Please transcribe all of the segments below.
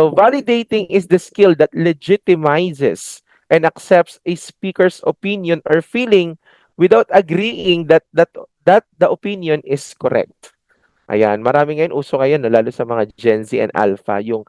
So validating is the skill that legitimizes and accepts a speaker's opinion or feeling without agreeing that the opinion is correct. Ayan, marami ngayon, uso ngayon, no, lalo sa mga Gen Z and Alpha, yung,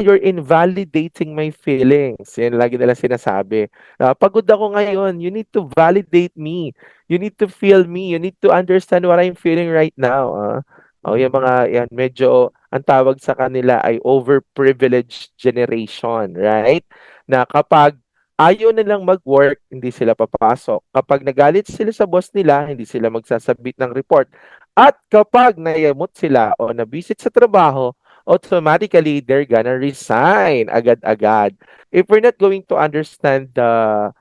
you're invalidating my feelings. Yan, lagi nila sinasabi. Pagod ako ngayon, you need to validate me. You need to feel me. You need to understand what I'm feeling right now. Yung mga, yan, medyo, ang tawag sa kanila ay overprivileged generation, right? Na kapag ayaw nilang mag-work, hindi sila papasok. Kapag nagalit sila sa boss nila, hindi sila magsasabit ng report. At kapag nayamot sila o nabisit sa trabaho, automatically they're gonna resign agad-agad. If we're not going to understand the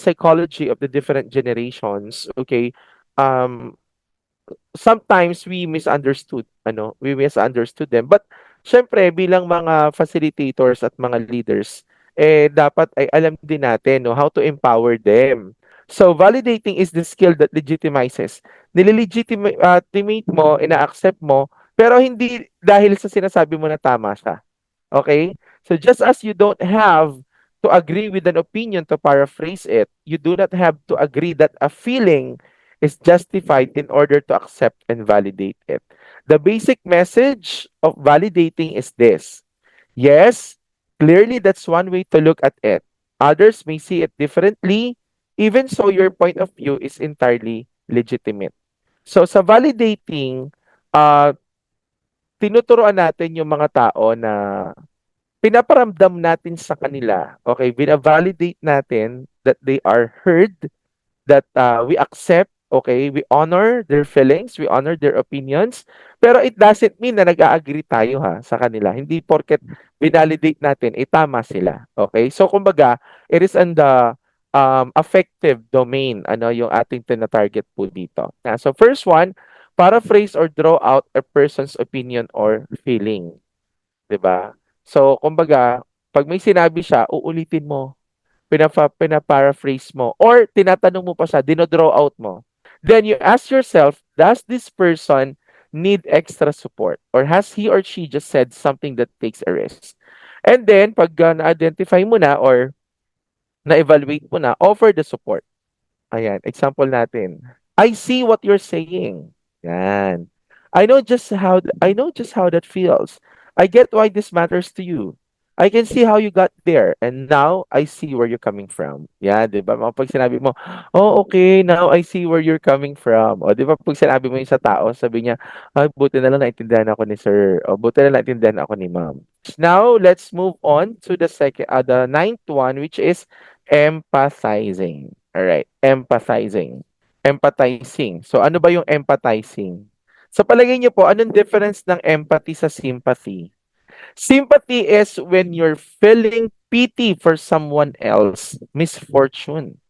psychology of the different generations, okay, um, sometimes we misunderstood them. But syempre bilang mga facilitators at mga leaders, dapat ay alam din natin, no, how to empower them. So validating is the skill that legitimizes. Nililegitimate mo, ina-accept mo, pero hindi dahil sa sinasabi mo na tama siya. Okay? So just as you don't have to agree with an opinion, to paraphrase it, you do not have to agree that a feeling is justified in order to accept and validate it. The basic message of validating is this. Yes, clearly that's one way to look at it. Others may see it differently. Even so, your point of view is entirely legitimate. So sa validating, uh, tinuturuan natin yung mga tao na pinaparamdam natin sa kanila, okay, bina-validate natin that they are heard, that we accept, okay, we honor their feelings, we honor their opinions, pero it doesn't mean na nag-a-agree tayo ha sa kanila. Hindi porket binalidate natin, tama sila. Okay? So, kumbaga, it is in the affective domain, ano, yung ating tina-target po dito. So, first one, paraphrase or draw out a person's opinion or feeling. 'Di ba? So, kumbaga, pag may sinabi siya, uulitin mo, pina-paraphrase mo, or tinatanong mo pa siya, dino-draw out mo. Then you ask yourself, does this person need extra support? Or has he or she just said something that takes a risk? And then, pag na-identify mo na or na-evaluate mo na, offer the support. Ayan, example natin. I see what you're saying. Yan. I know just how that feels. I get why this matters to you. I can see how you got there and now I see where you're coming from. Yan, 'di ba? Pag sinabi mo, "Oh, okay, now I see where you're coming from." O 'di ba pag sinabi mo 'yun sa tao, sabi niya, "Ay, buti na lang naintindihan ako ni sir." O buti na lang naintindihan ako ni ma'am. Now, let's move on to the ninth one, which is empathizing. Alright, empathizing. Empathizing. So, ano ba yung empathizing? Sa palagay niyo po, anong difference ng empathy sa sympathy? Sympathy is when you're feeling pity for someone else, misfortune,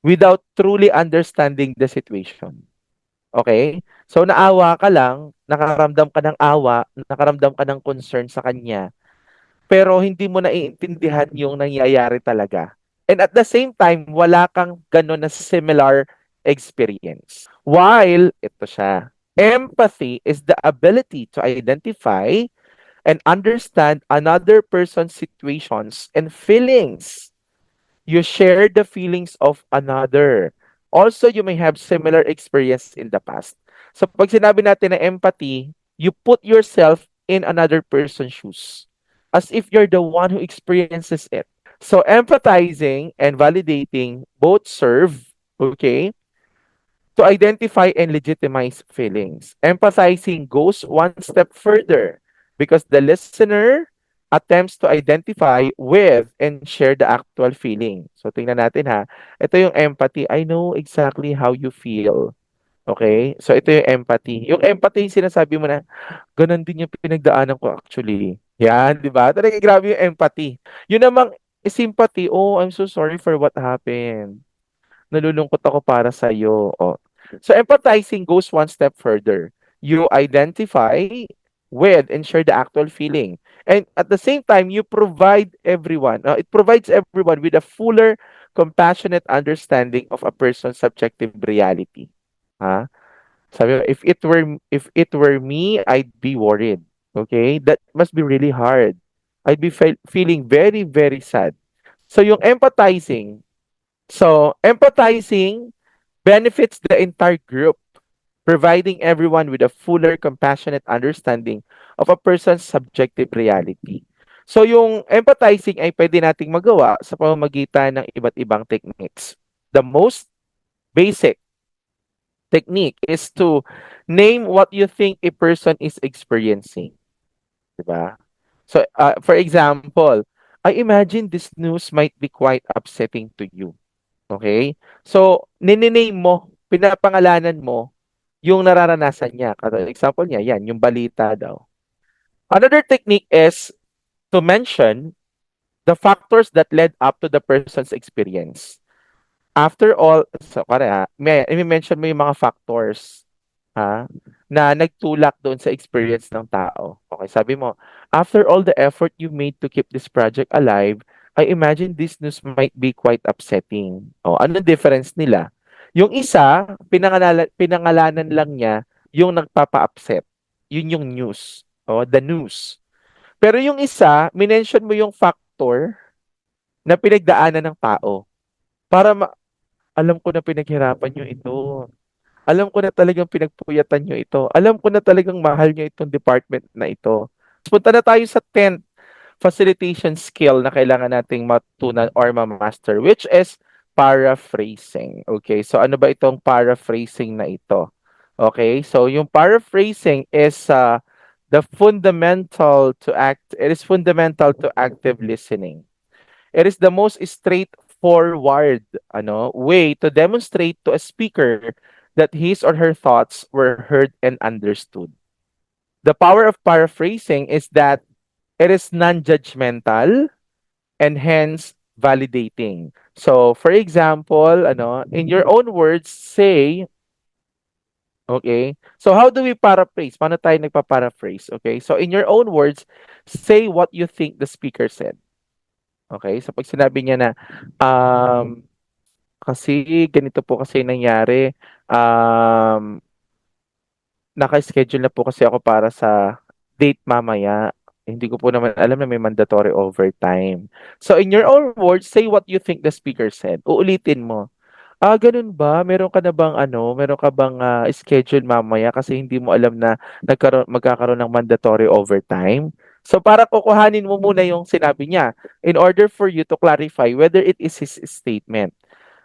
without truly understanding the situation. Okay? So, naawa ka lang, nakaramdam ka ng awa, nakaramdam ka ng concern sa kanya, pero hindi mo naiintindihan yung nangyayari talaga. And at the same time, wala kang gano'n na similar experience. While, ito siya, empathy is the ability to identify and understand another person's situations and feelings. You share the feelings of another. Also, you may have similar experience in the past. So pag sinabi natin na empathy, you put yourself in another person's shoes as if you're the one who experiences it. So empathizing and validating both serve, okay, to identify and legitimize feelings. Empathizing goes one step further because the listener attempts to identify with and share the actual feeling. So tingnan natin ha. Ito yung empathy. I know exactly how you feel. Okay? So ito yung empathy. Yung empathy, sinasabi mo na, ganun din yung pinagdaanan ko actually. Yan, di ba? Talaga grabe yung empathy. Yun namang sympathy, oh, I'm so sorry for what happened. Nalulungkot ako para sa iyo. Oh. So empathizing goes one step further. You identify with and share the actual feeling. And at the same time, you provide everyone, it provides everyone with a fuller, compassionate understanding of a person's subjective reality. Ha? Sabi mo, if it were me, I'd be worried. Okay? That must be really hard. I'd be feeling very, very sad. So yung empathizing, empathizing benefits the entire group, providing everyone with a fuller, compassionate understanding of a person's subjective reality. So yung empathizing ay pwede nating magawa sa pamamagitan ng iba't ibang techniques. The most basic technique is to name what you think a person is experiencing, 'di ba? So, for example, I imagine this news might be quite upsetting to you. Okay? So, ninename mo, pinapangalanan mo yung nararanasan niya. Example niya, yan, yung balita daw. Another technique is to mention the factors that led up to the person's experience. After all, so kaya, may mention mo yung mga factors ha, na nagtulak doon sa experience ng tao. Okay, sabi mo, after all the effort you made to keep this project alive, I imagine this news might be quite upsetting. O, anong difference nila? Yung isa, pinangalanan lang niya yung nagpapa-upset. Yun yung news. O, the news. Pero yung isa, minention mo yung factor na pinagdaanan ng tao. Para alam ko na pinaghirapan nyo ito. Alam ko na talagang pinagpuyatan nyo ito. Alam ko na talagang mahal nyo itong department na ito. Punta na tayo sa 10th facilitation skill na kailangan nating matutunan or ma-master, which is paraphrasing. Okay, so ano ba itong paraphrasing na ito? Okay, so yung paraphrasing is it is fundamental to active listening. It is the most straightforward way to demonstrate to a speaker that his or her thoughts were heard and understood. The power of paraphrasing is that it is non-judgmental and hence validating. So, for example, in your own words, say, okay, so how do we paraphrase? Paano tayo nagpa-paraphrase? Okay, so in your own words, say what you think the speaker said. Okay, so pag sinabi niya na, um, kasi ganito po kasi nangyari, naka-schedule na po kasi ako para sa date mamaya. Hindi ko po naman alam na may mandatory overtime. So in your own words, say what you think the speaker said. Uulitin mo. Ganun ba? Meron ka bang schedule mamaya kasi hindi mo alam na magkakaroon ng mandatory overtime? So para kukuhanin mo muna yung sinabi niya in order for you to clarify whether it is his statement.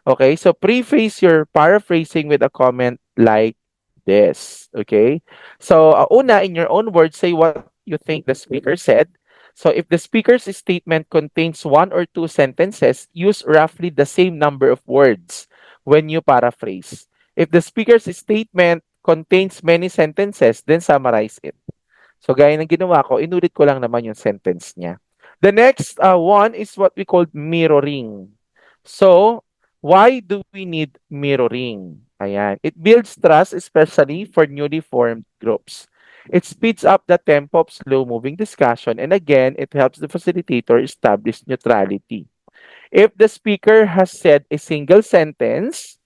Okay, so preface your paraphrasing with a comment like this. Okay, so una, in your own words, say what you think the speaker said. So if the speaker's statement contains one or two sentences, use roughly the same number of words when you paraphrase. If the speaker's statement contains many sentences, then summarize it. So gaya ng ginawa ko, inulit ko lang naman yung sentence niya. The next one is what we call mirroring. So, why do we need mirroring? Ayan. It builds trust, especially for newly formed groups. It speeds up the tempo of slow-moving discussion, and again, it helps the facilitator establish neutrality. If the speaker has said a single sentence,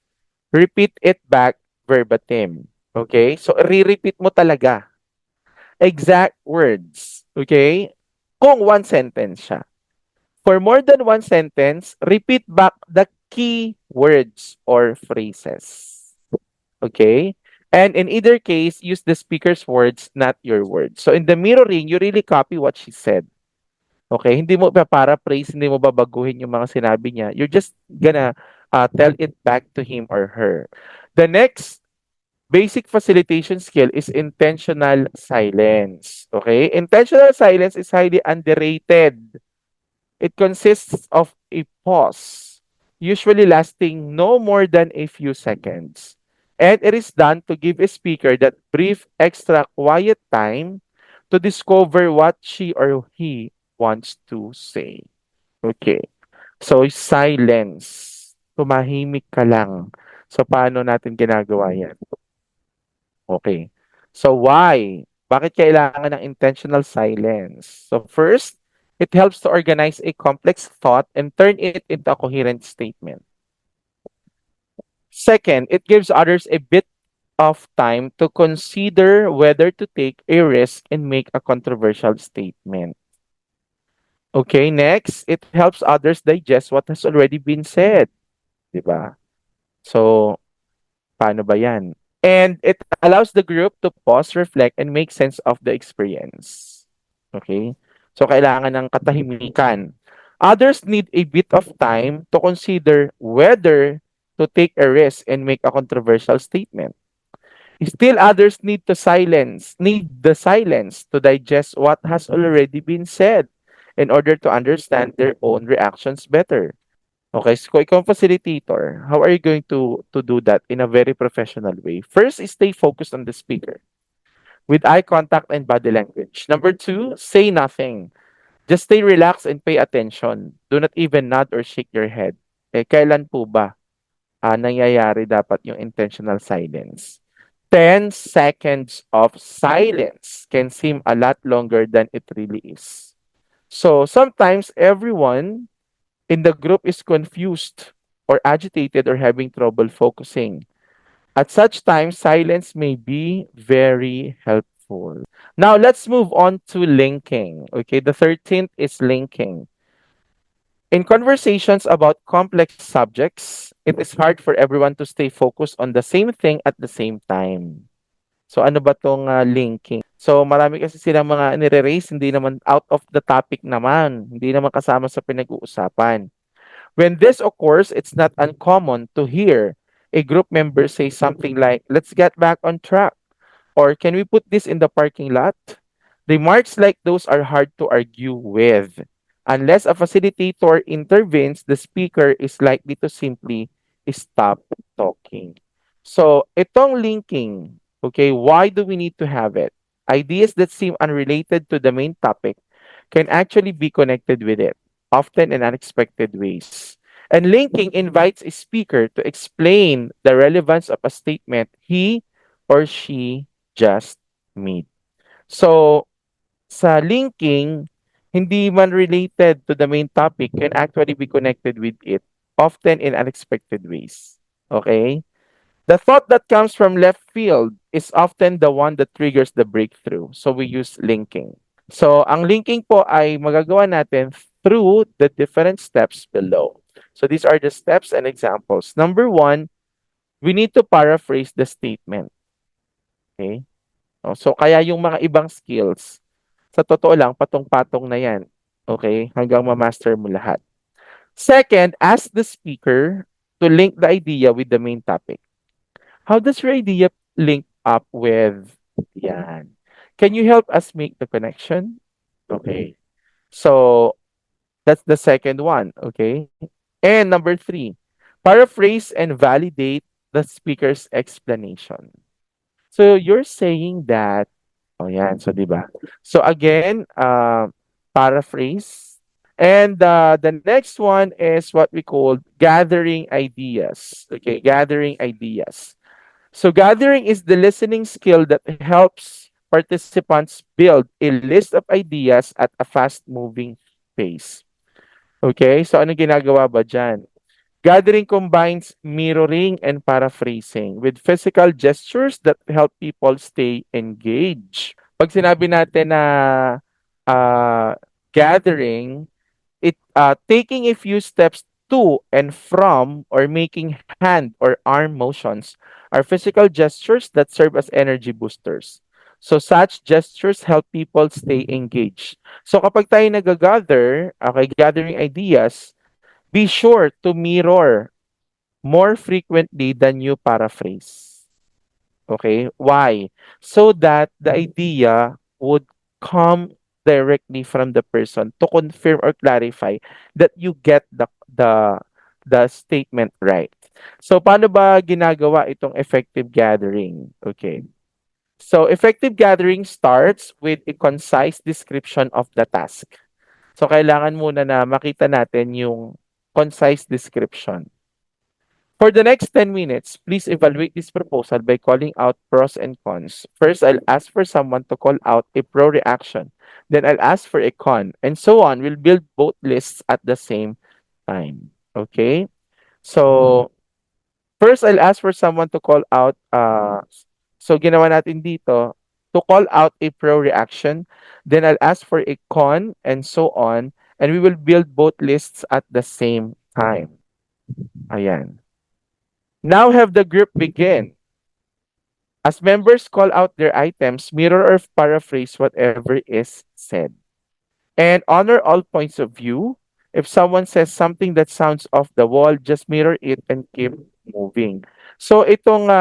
repeat it back verbatim. Okay? So, re-repeat mo talaga exact words. Okay? Kung one sentence siya. For more than one sentence, repeat back the key words or phrases. Okay? And in either case, use the speaker's words, not your words. So in the mirroring, you really copy what she said. Okay? Hindi mo pa-paraphrase, hindi mo babaguhin yung mga sinabi niya. You're just gonna tell it back to him or her. The next basic facilitation skill is intentional silence. Okay? Intentional silence is highly underrated. It consists of a pause, usually lasting no more than a few seconds. And it is done to give a speaker that brief extra quiet time to discover what she or he wants to say. Okay. So, silence. Tumahimik ka lang. So, paano natin ginagawa yan? Okay. So why? Bakit kailangan ng intentional silence? So first, it helps to organize a complex thought and turn it into a coherent statement. Second, it gives others a bit of time to consider whether to take a risk and make a controversial statement. Okay, next, it helps others digest what has already been said, 'di ba? So, paano ba 'yan? And it allows the group to pause, reflect, and make sense of the experience. Okay? So, kailangan ng katahimikan. Others need a bit of time to consider whether to take a risk and make a controversial statement. Still, others need the silence to digest what has already been said in order to understand their own reactions better. Okay, so kung ikaw ang facilitator, how are you going to do that in a very professional way? First, is stay focused on the speaker with eye contact and body language. Number two, say nothing. Just stay relaxed and pay attention. Do not even nod or shake your head. Eh, kailan po ba nangyayari dapat yung intentional silence? 10 seconds of silence can seem a lot longer than it really is. So sometimes everyone in the group is confused or agitated or having trouble focusing. At such time, silence may be very helpful. Now, let's move on to linking. Okay, the 13th is linking. In conversations about complex subjects, it is hard for everyone to stay focused on the same thing at the same time. So ano ba tong linking? So marami kasi silang mga nire-raise, hindi naman out of the topic naman, hindi naman kasama sa pinag-uusapan. When this occurs, it's not uncommon to hear a group member say something like, "Let's get back on track," or "Can we put this in the parking lot?" Remarks like those are hard to argue with. Unless a facilitator intervenes, the speaker is likely to simply stop talking. So, itong linking, okay, why do we need to have it? Ideas that seem unrelated to the main topic can actually be connected with it, often in unexpected ways. And linking invites a speaker to explain the relevance of a statement he or she just made. So, sa linking, hindi man related to the main topic can actually be connected with it, often in unexpected ways. Okay? The thought that comes from left field is often the one that triggers the breakthrough. So we use linking. So ang linking po ay magagawa natin through the different steps below. So these are the steps and examples. Number one, we need to paraphrase the statement. Okay? So kaya yung mga ibang skills, sa totoo lang, patong-patong na yan. Okay? Hanggang ma-master mo lahat. Second, ask the speaker to link the idea with the main topic. How does your idea link up with yan? Can you help us make the connection? Okay. So that's the second one. Okay. And number three, paraphrase and validate the speaker's explanation. So you're saying that, oh yan, so di ba? So again, paraphrase. And the next one is what we call gathering ideas. Okay, gathering ideas. So gathering is the listening skill that helps participants build a list of ideas at a fast-moving pace. Okay, so ano ginagawa ba dyan? Gathering combines mirroring and paraphrasing with physical gestures that help people stay engaged. Pag sinabi natin na uh, gathering, it taking a few steps to and from or making hand or arm motions are physical gestures that serve as energy boosters. So such gestures help people stay engaged. So kapag tayo nag-gather, okay, gathering ideas, be sure to mirror more frequently than you paraphrase. Okay? Why? So that the idea would come directly from the person to confirm or clarify that you get the statement right. So paano ba ginagawa itong effective gathering? Okay. So effective gathering starts with a concise description of the task. So kailangan muna na makita natin yung concise description. For the next 10 minutes, please evaluate this proposal by calling out pros and cons. First, I'll ask for someone to call out a pro reaction. Then I'll ask for a con, and so on. We'll build both lists at the same time. Okay? So, first, I'll ask for someone to call out, so ginawa natin dito, to call out a pro reaction. Then I'll ask for a con, and so on. And we will build both lists at the same time. Ayan. Now have the group begin. As members call out their items, mirror or paraphrase whatever is said. And honor all points of view. If someone says something that sounds off the wall, just mirror it and keep moving. So itong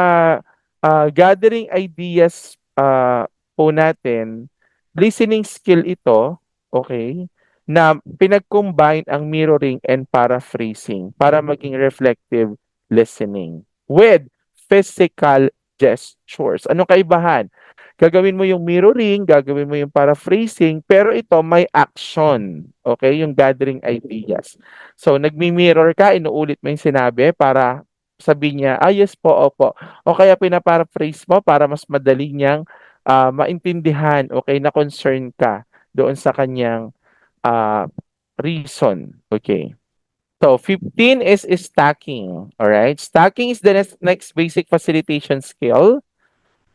gathering ideas po natin, listening skill ito, okay, na pinag-combine ang mirroring and paraphrasing para maging reflective listening with physical gestures. Anong kaibahan? Gagawin mo yung mirroring, gagawin mo yung paraphrasing, pero ito may action. Okay? Yung gathering ideas. So, nagmi-mirror ka, inuulit mo yung sinabi para sabihin niya, ah, yes po, opo. O kaya pinaparaphrase mo para mas madali niyang maintindihan, okay, na concern ka doon sa kanyang ah, reason. Okay. So, 15 is stacking. All right? Stacking is the next basic facilitation skill.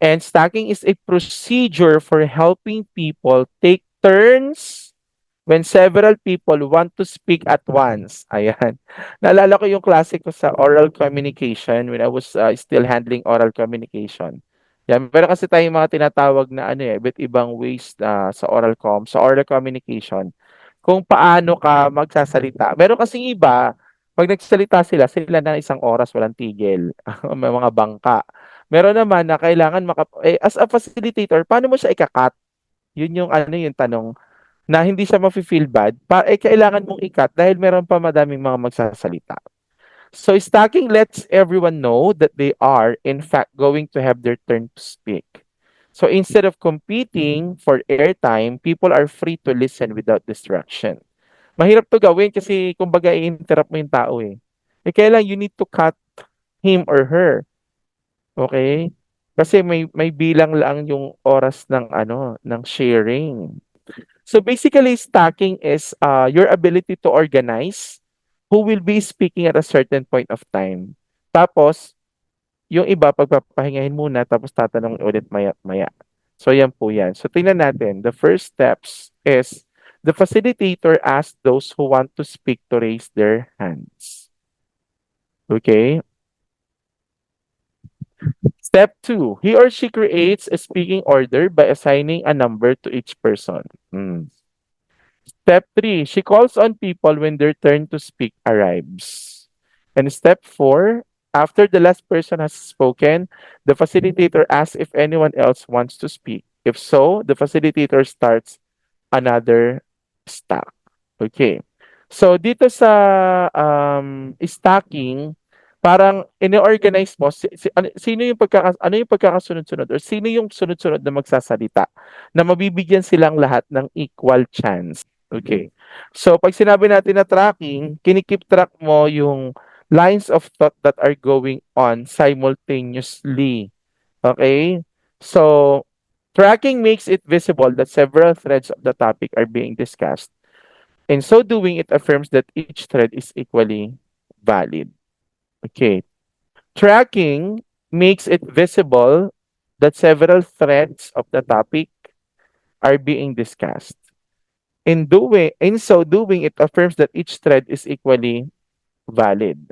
And stacking is a procedure for helping people take turns when several people want to speak at once. Ayan. Naalala ko yung klase ko sa oral communication when I was still handling oral communication. Yan. Pero kasi tayong mga tinatawag na ano eh, iba't ibang ways sa sa oral communication, kung paano ka magsasalita. Meron kasing iba, pag nagsalita sila, sila na isang oras walang tigil. May mga bangka. Meron naman na kailangan as a facilitator, paano mo siya ikakat? Yun yung ano yung tanong na hindi siya mafe-feel bad, kailangan mong ikat dahil meron pa madaming mga magsasalita. So stacking lets everyone know that they are, in fact, going to have their turn to speak. So instead of competing for airtime, people are free to listen without distraction. Mahirap to gawin kasi kumbaga i-interrupt mo yung tao eh. Kailan you need to cut him or her. Okay? Kasi may bilang lang yung oras ng ano, ng sharing. So basically, stacking is your ability to organize who will be speaking at a certain point of time. Tapos, yung iba, pagpapahingahin muna, tapos tatanong ulit maya-maya. So, yan po yan. So, tingnan natin. The first steps is the facilitator asks those who want to speak to raise their hands. Okay? Step 2, he or she creates a speaking order by assigning a number to each person. Hmm. Step 3, she calls on people when their turn to speak arrives. And step 4, after the last person has spoken, the facilitator asks if anyone else wants to speak. If so, the facilitator starts another stack. Okay. So dito sa stacking, parang ini-organize mo ano yung pagkakasunod-sunod or sino yung sunod-sunod na magsasalita na mabibigyan silang lahat ng equal chance. Okay. So pag sinabi natin na tracking, kinikip track mo yung lines of thought that are going on simultaneously. Okay? So tracking makes it visible that several threads of the topic are being discussed. In so doing, it affirms that each thread is equally valid. Okay. Tracking makes it visible that several threads of the topic are being discussed. In so doing, it affirms that each thread is equally valid.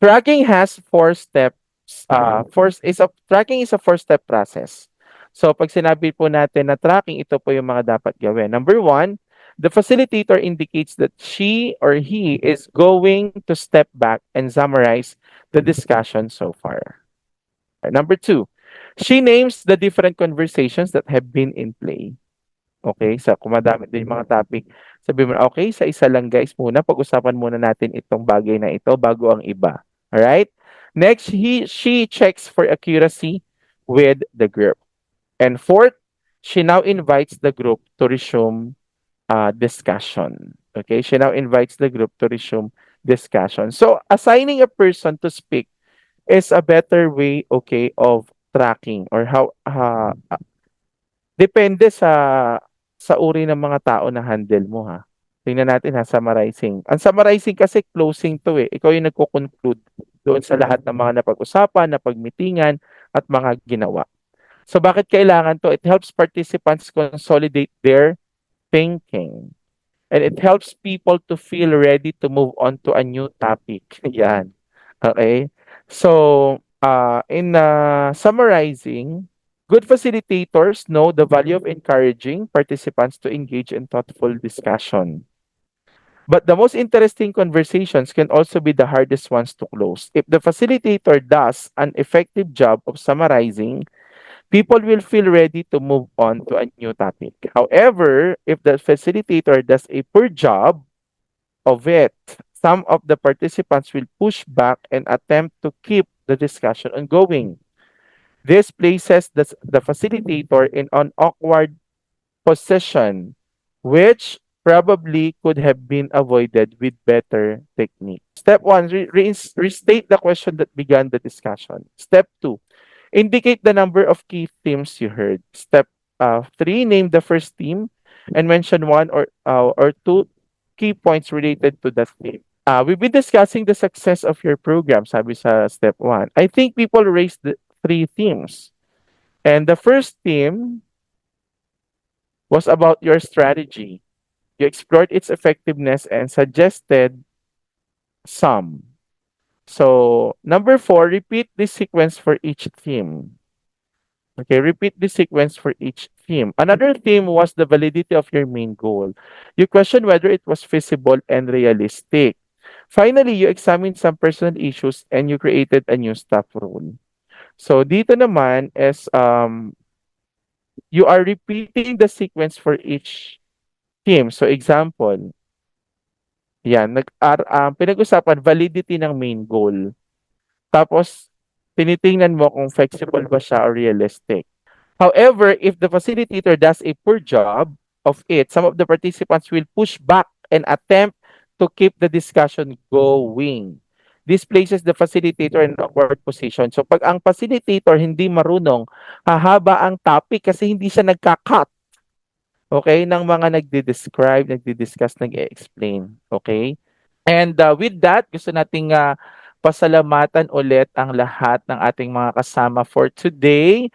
Tracking has four steps. Tracking is a four-step process. So pag sinabi po natin na tracking, ito po yung mga dapat gawin. Number one, the facilitator indicates that she or he is going to step back and summarize the discussion so far. Number two, she names the different conversations that have been in play. Okay, sa kung madami din yung mga topic, sabi mo, okay, sa isa lang guys muna, pag-usapan muna natin itong bagay na ito bago ang iba. Alright? Next, she checks for accuracy with the group. And fourth, she now invites the group to resume discussion. Okay, she now invites the group to resume discussion. So, assigning a person to speak is a better way, okay, of tracking or how depende sa uri ng mga tao na handle mo ha. Tingnan natin ha, summarizing. Ang summarizing kasi closing to eh. Ikaw yung nagko-conclude doon sa lahat ng mga napag-usapan, napagmitingan, at mga ginawa. So bakit kailangan to? It helps participants consolidate their thinking. and it helps people to feel ready to move on to a new topic. Yan. Okay? So, in summarizing, good facilitators know the value of encouraging participants to engage in thoughtful discussion. But the most interesting conversations can also be the hardest ones to close. If the facilitator does an effective job of summarizing, people will feel ready to move on to a new topic. However, if the facilitator does a poor job of it, some of the participants will push back and attempt to keep the discussion ongoing. This places the facilitator in an awkward position, which probably could have been avoided with better technique. Step one, restate the question that began the discussion. Step two, indicate the number of key themes you heard. Step three, name the first theme and mention one or two key points related to that theme. We've been discussing the success of your program, sabi sa step one. I think people raised the three themes. And the first theme was about your strategy. You explored its effectiveness and suggested some. So, number four, repeat this sequence for each theme. Okay, repeat the sequence for each theme. Another theme was the validity of your main goal. You questioned whether it was feasible and realistic. Finally, you examined some personal issues and you created a new staff rule. So dito naman is you are repeating the sequence for each theme. So example, yan, pinag-usapan validity ng main goal. Tapos tinitingnan mo kung flexible ba siya or realistic. However, if the facilitator does a poor job of it, some of the participants will push back and attempt to keep the discussion going. This places the facilitator in an awkward position. So pag ang facilitator hindi marunong, hahaba ang topic kasi hindi siya nagka-cut, okay, ng mga nagdi-describe, nagdi-discuss, nag-e-explain. Okay? And with that, gusto nating pasalamatan ulit ang lahat ng ating mga kasama for today.